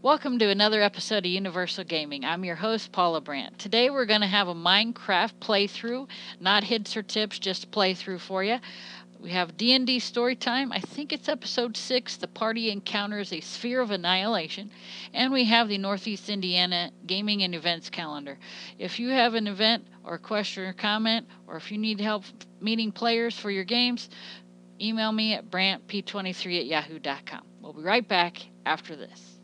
Welcome to another episode of Universal Gaming. I'm your host, Paula Brandt. Today we're going to have a Minecraft playthrough, not hints or tips, just a playthrough for you. We have D&D story time. I think it's episode 6. The party encounters a sphere of annihilation. And we have the Northeast Indiana Gaming and Events calendar. If you have an event or question or comment, or if you need help meeting players for your games, email me at brantp23@yahoo.com. We'll be right back after this.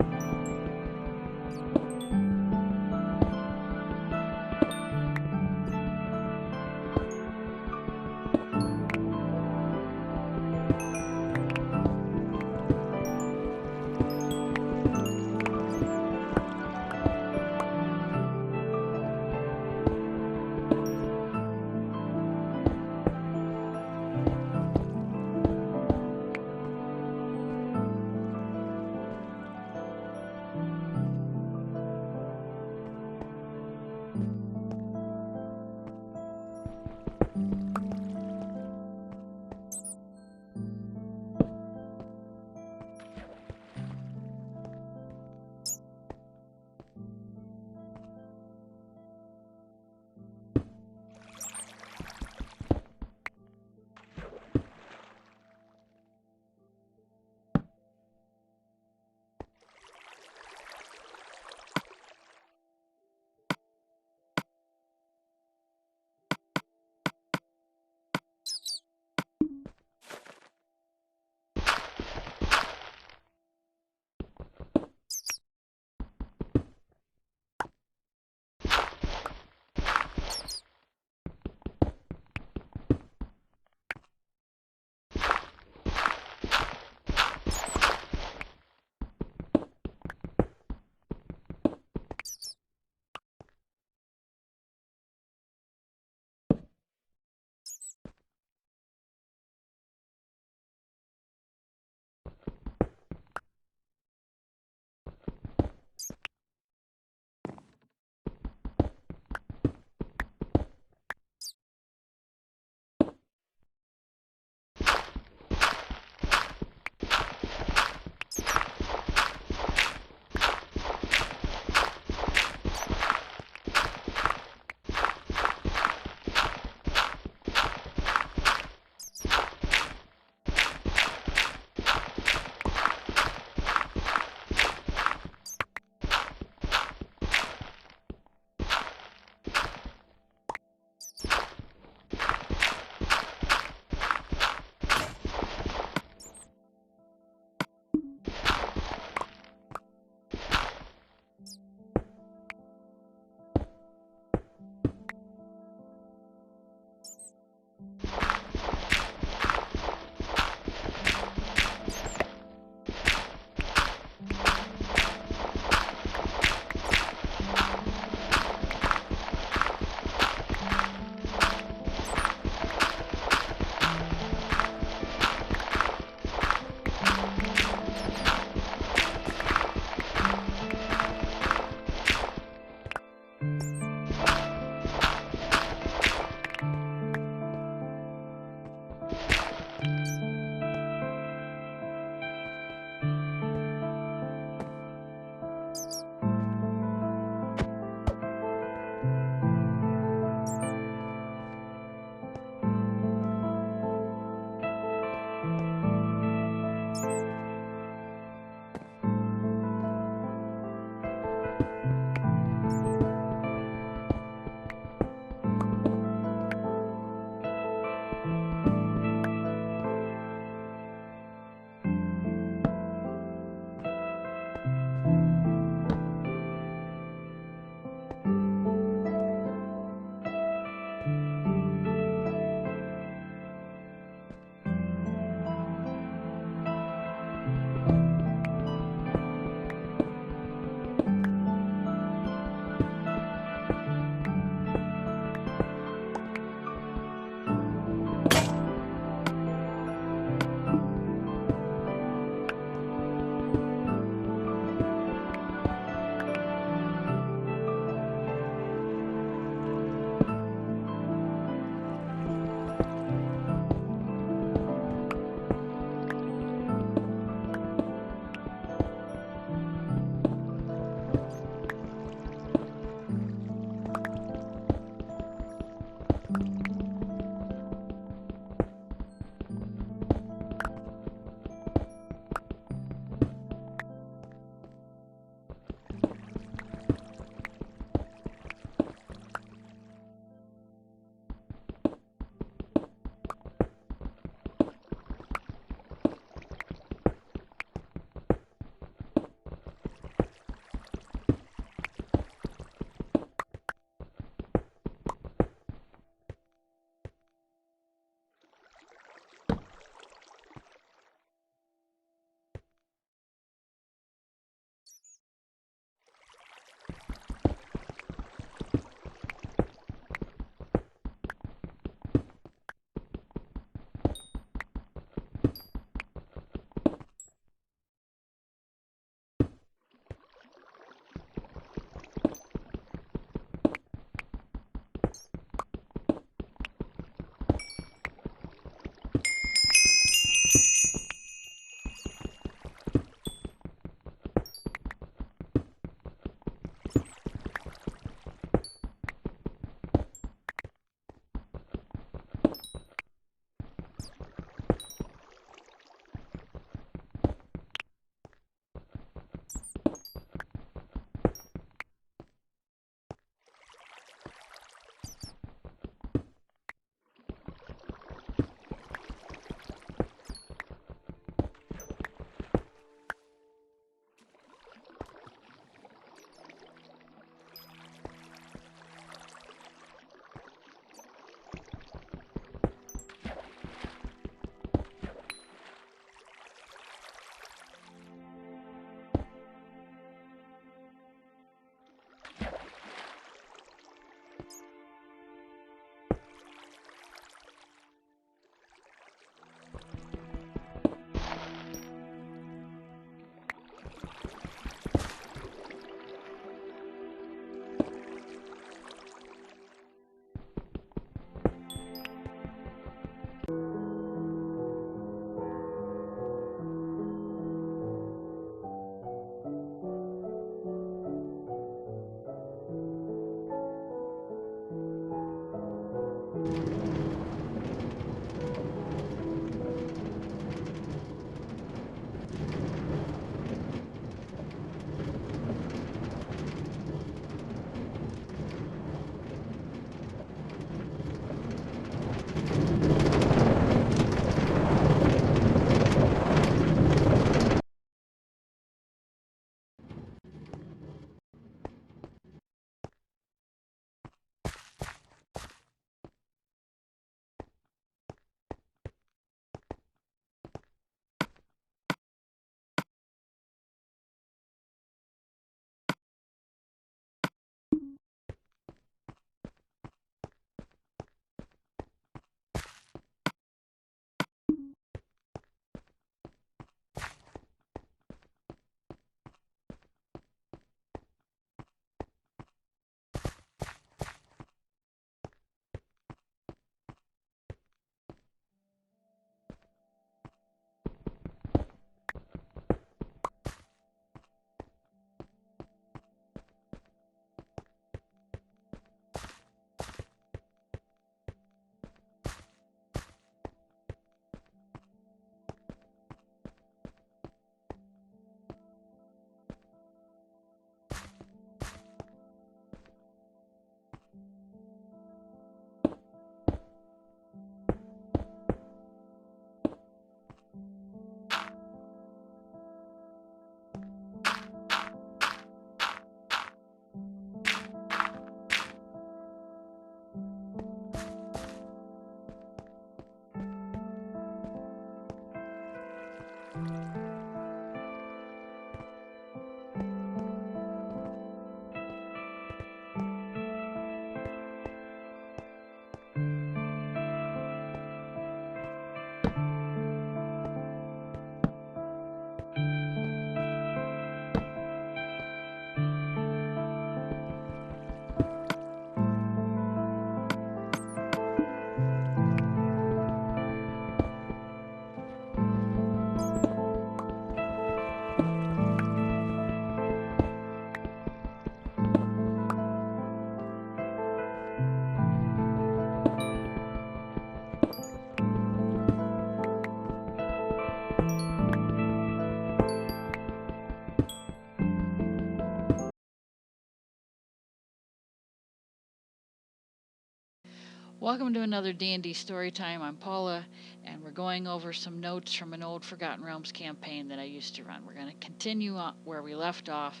Welcome to another D&D Storytime. I'm Paula, and we're going over some notes from an old Forgotten Realms campaign that I used to run. We're going to continue on where we left off.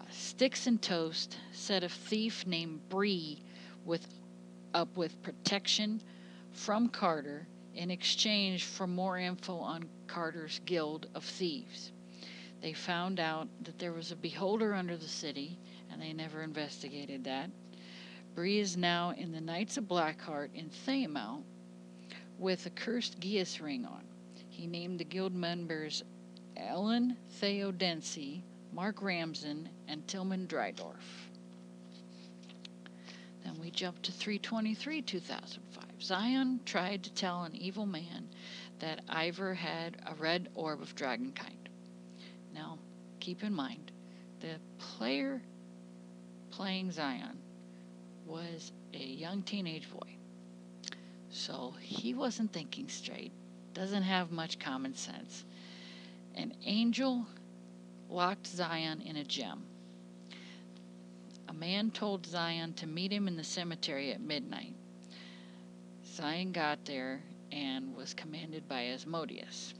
Sticks and Toast said a thief named Bree up with protection from Carter in exchange for more info on Carter's Guild of Thieves. They found out that there was a beholder under the city, and they never investigated that. Bree is now in the Knights of Blackheart in Thaymount with a cursed Geas ring on. He named the guild members Ellen Theodensi, Mark Ramson, and Tillman Drydorf. Then we jump to 3/23/2005. Zion tried to tell an evil man that Ivor had a red orb of dragonkind. Now, keep in mind, the player playing Zion was a young teenage boy. So he wasn't thinking straight, doesn't have much common sense. An angel locked Zion in a gem. A man told Zion to meet him in the cemetery at midnight. Zion got there and was commanded by Asmodeus.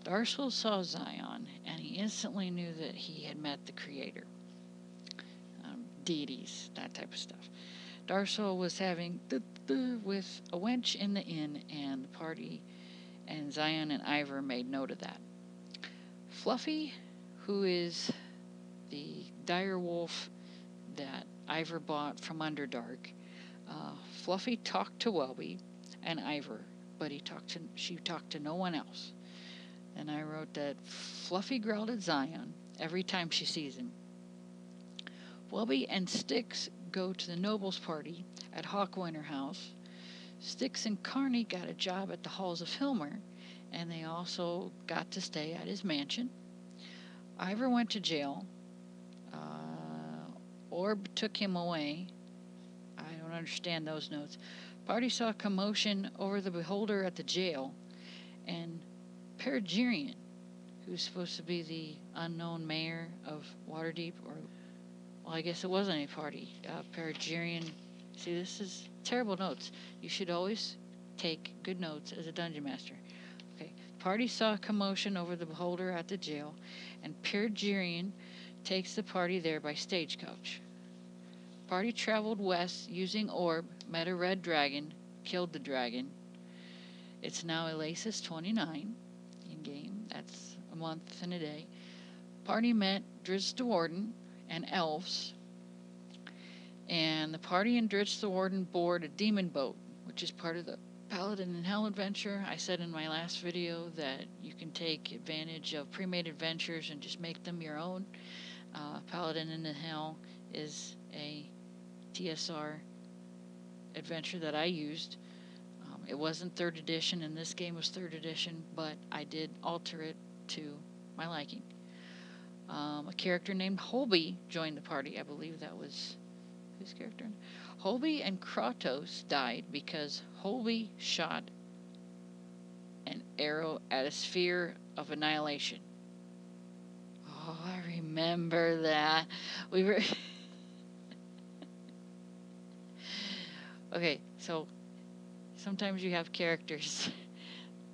Darcel saw Zion, and he instantly knew that he had met the Creator. Deities, that type of stuff. Darcel was having with a wench in the inn, and the party and Zion and Ivor made note of that. Fluffy, who is the dire wolf that Ivor bought from Underdark, Fluffy talked to Welby and Ivor, but she talked to no one else. And I wrote that Fluffy growled at Zion every time she sees him. Welby and Styx go to the nobles' party at Hawkwinter House. Styx and Carney got a job at the Halls of Hilmer, and they also got to stay at his mansion. Ivor went to jail. Orb took him away. I don't understand those notes. Party saw commotion over the beholder at the jail, and Perigerian, who's supposed to be the unknown mayor of Waterdeep, well, I guess it wasn't a party. Perigerian. See, this is terrible notes. You should always take good notes as a dungeon master. Okay. Party saw commotion over the beholder at the jail, and Perigerian takes the party there by stagecoach. Party traveled west using orb, met a red dragon, killed the dragon. It's now Elasis 29 in game. That's a month and a day. Party met Drizzt the Warden and elves, and the party and Drizzt the Warden board a demon boat, which is part of the Paladin in Hell adventure. I said in my last video that you can take advantage of pre-made adventures and just make them your own. Paladin in Hell is a TSR adventure that I used. It wasn't 3rd edition, and this game was 3rd edition, but I did alter it to my liking. A character named Holby joined the party. I believe that was his character. Holby and Kratos died because Holby shot an arrow at a sphere of annihilation. Oh, I remember that. We were... Okay, so sometimes you have characters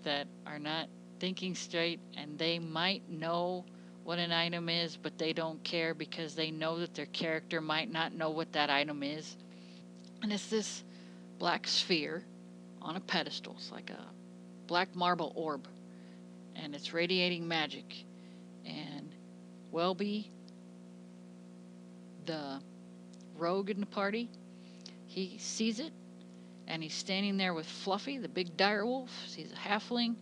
that are not thinking straight, and they might know what an item is, but they don't care because they know that their character might not know what that item is. And it's this black sphere on a pedestal. It's like a black marble orb, and it's radiating magic. And Welby, the rogue in the party, he sees it, and he's standing there with Fluffy, the big direwolf. He's a halfling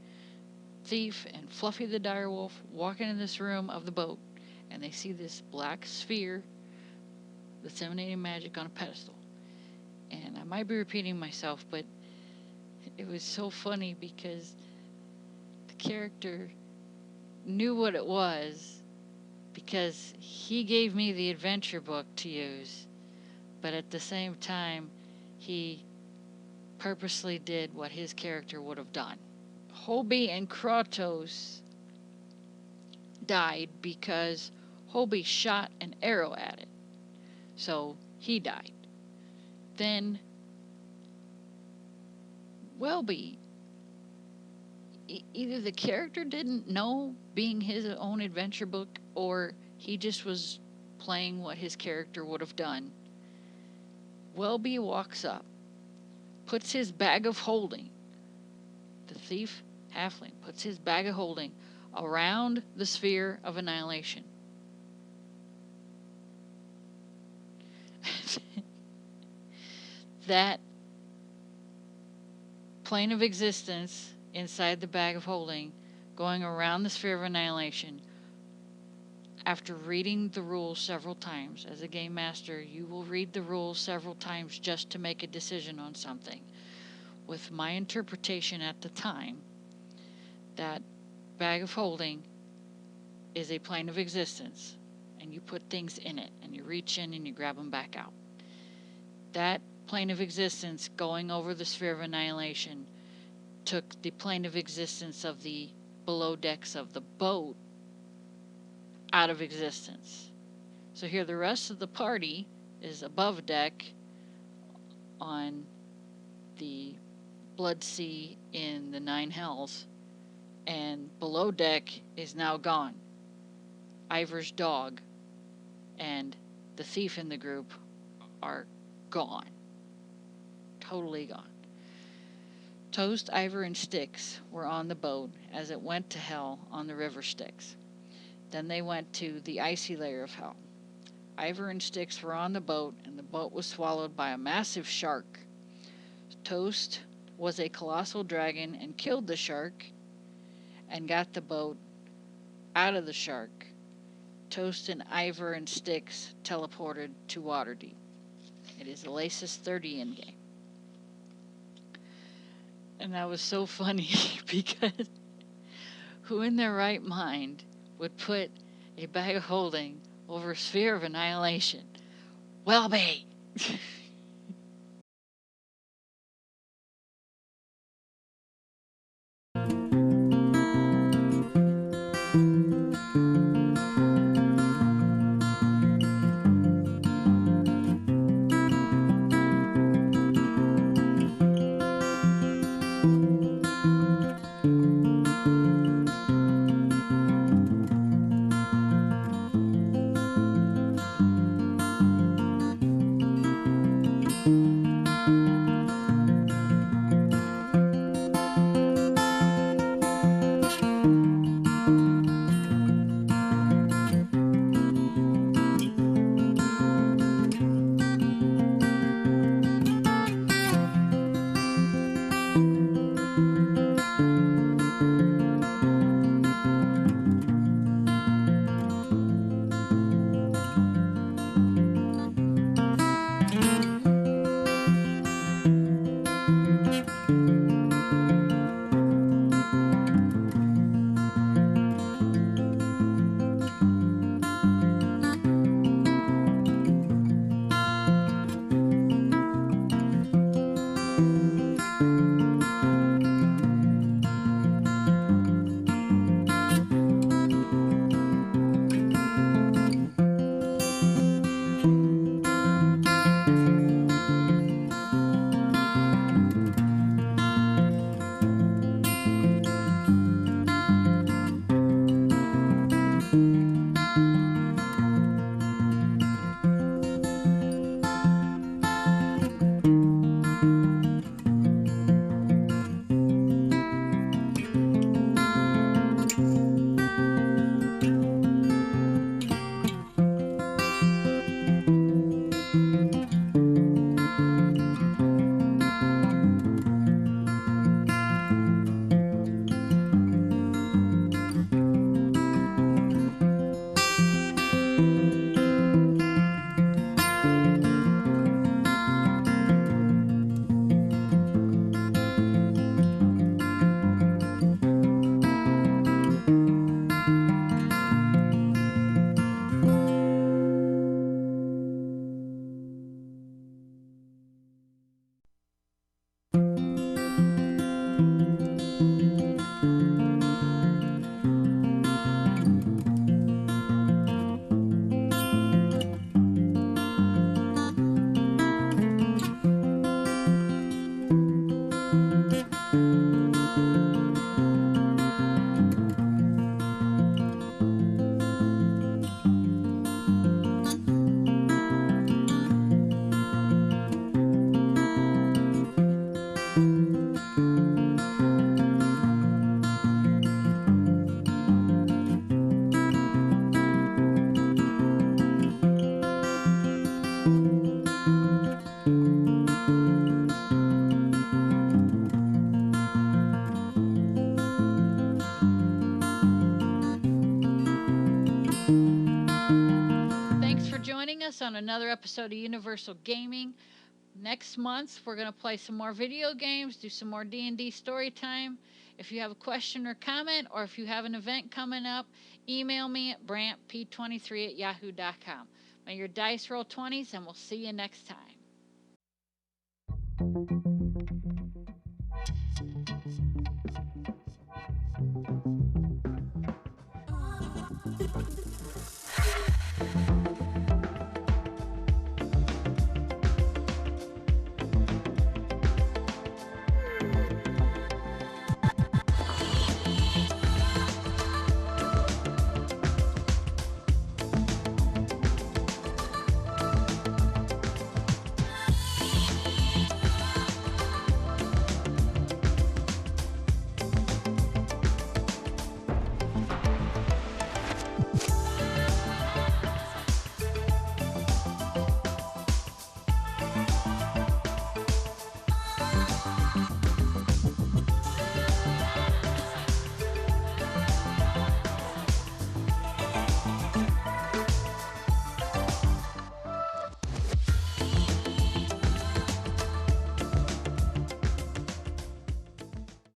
thief, and Fluffy the direwolf walking in this room of the boat, and they see this black sphere that's emanating magic on a pedestal. And I might be repeating myself, but it was so funny because the character knew what it was because he gave me the adventure book to use, but at the same time he purposely did what his character would have done. Holby and Kratos died because Holby shot an arrow at it, so he died. Then Welby, either the character didn't know being his own adventure book, or he just was playing what his character would have done. Welby walks up, puts his bag of holding, the thief halfling puts his bag of holding around the sphere of annihilation. That plane of existence inside the bag of holding, going around the sphere of annihilation. After reading the rules several times, as a game master, you will read the rules several times just to make a decision on something. With my interpretation at the time, that bag of holding is a plane of existence, and you put things in it, and you reach in and you grab them back out. That plane of existence going over the sphere of annihilation took the plane of existence of the below decks of the boat out of existence. So here the rest of the party is above deck on the Blood Sea in the Nine Hells, and below deck is now gone. Ivor's dog and the thief in the group are gone. Totally gone. Toast, Ivor, and Styx were on the boat as it went to hell on the river Styx. Then they went to the icy layer of hell. Ivor and Styx were on the boat, and the boat was swallowed by a massive shark. Toast was a colossal dragon and killed the shark and got the boat out of the shark. Toast and Ivor and Styx teleported to Waterdeep. It is the Lasis 30 in game. And that was so funny because who in their right mind would put a bag of holding over a sphere of annihilation? Welby! on another episode of Universal Gaming. Next month, we're going to play some more video games, do some more D&D story time. If you have a question or comment, or if you have an event coming up, email me at brantp23@yahoo.com. May your dice roll 20s, and we'll see you next time.